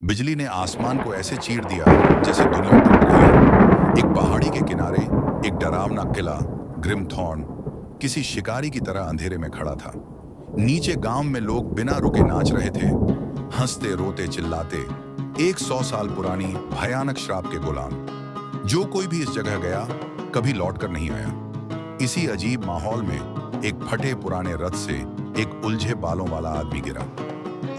बिजली ने आसमान को ऐसे चीर दिया जैसे दुनिया टूट रही हो। एक पहाड़ी के किनारे एक डरावना किला ग्रिमथॉर्न किसी शिकारी की तरह अंधेरे में खड़ा था। नीचे गांव में लोग बिना रुके नाच रहे थे, हंसते रोते चिल्लाते, एक 100 साल पुरानी भयानक श्राप के गुलाम। जो कोई भी इस जगह गया कभी लौटकर नहीं आया। इसी अजीब माहौल में एक फटे पुराने रथ से एक उलझे बालों वाला आदमी गिरा।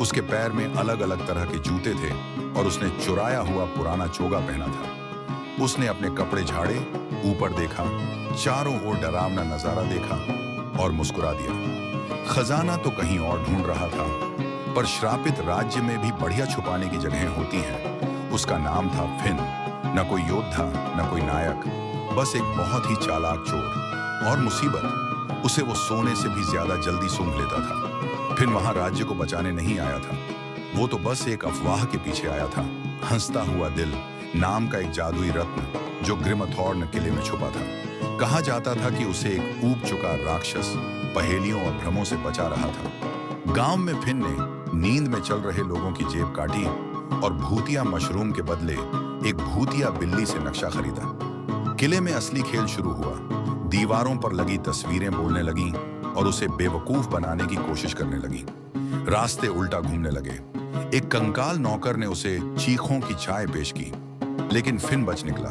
उसके पैर में अलग अलग तरह के जूते थे और उसने चुराया हुआ पुराना चोगा पहना था। उसने अपने कपड़े झाड़े, ऊपर देखा, चारों ओर डरावना नजारा देखा और मुस्कुरा दिया। खजाना तो कहीं और ढूंढ रहा था, पर श्रापित राज्य में भी बढ़िया छुपाने की जगहें होती हैं। उसका नाम था फिन। न कोई योद्धा, न कोई नायक, बस एक बहुत ही चालाक चोर। और मुसीबत, उसे वो सोने से भी ज्यादा जल्दी सूंघ लेता था। फिन वहां राज्य को बचाने नहीं आया था, वो तो बस एक अफवाह के पीछे आया था। हंसता हुआ दिल नाम का एक जादुई रत्न जो ग्रिमथॉर्न किले में छुपा था। कहा जाता था कि उसे एक ऊब चुका राक्षस पहेलियों और भ्रमों से बचा रहा था। गांव में फिन ने नींद में चल रहे लोगों की जेब काटी और भूतिया मशरूम के बदले एक भूतिया बिल्ली से नक्शा खरीदा। किले में असली खेल शुरू हुआ। दीवारों पर लगी तस्वीरें बोलने लगीं और उसे बेवकूफ बनाने की कोशिश करने लगी। रास्ते उल्टा घूमने लगे। एक कंकाल नौकर ने उसे चीखों की चाय पेश की, लेकिन फिन बच निकला,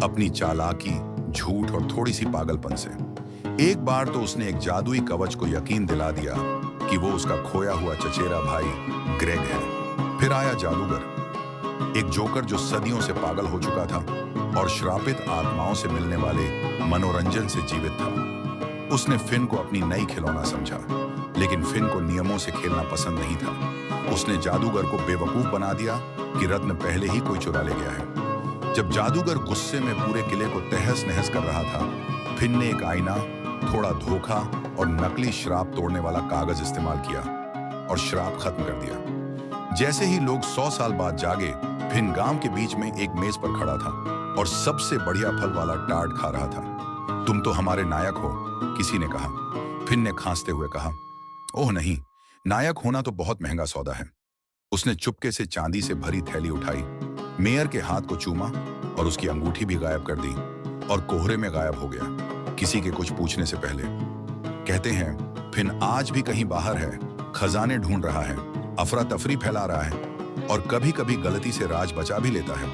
अपनी चालाकी, झूठ और थोड़ी सी पागलपन से। एक बार तो उसने एक जादुई कवच को यकीन दिला दिया कि वो उसका खोया हुआ चचेरा भाई ग्रेग है। फिर आया जादूगर, एक जोकर जो सदियों से पागल हो चुका था और श्रापित आत्माओं से मिलने वाले मनोरंजन से जीवित था। उसने फिन को अपनी नई खिलौना समझा, लेकिन फिन को नियमों से खेलना पसंद नहीं था। उसने जादूगर को बेवकूफ बना दिया कि रत्न पहले ही कोई चुरा ले गया है। जब जादूगर गुस्से में पूरे किले को तहस नहस कर रहा था, फिन ने एक आईना, थोड़ा धोखा और नकली श्राप तोड़ने वाला कागज इस्तेमाल किया और श्राप खत्म कर दिया। जैसे ही लोग 100 साल बाद जागे, फिन गांव के बीच में एक मेज पर खड़ा था और सबसे बढ़िया फल वाला टार्ट खा रहा था। तुम तो हमारे नायक हो, किसी ने कहा। फिन ने खांसते हुए कहा, ओह नहीं, नायक होना तो बहुत महंगा सौदा है। उसने चुपके से चांदी से भरी थैली उठाई, मेयर के हाथ को चूमा और उसकी अंगूठी भी गायब कर दी और कोहरे में गायब हो गया, किसी के कुछ पूछने से पहले। कहते हैं फिन आज भी कहीं बाहर है, खजाने ढूंढ रहा है, अफरा तफरी फैला रहा है और कभी कभी गलती से राज बचा भी लेता है।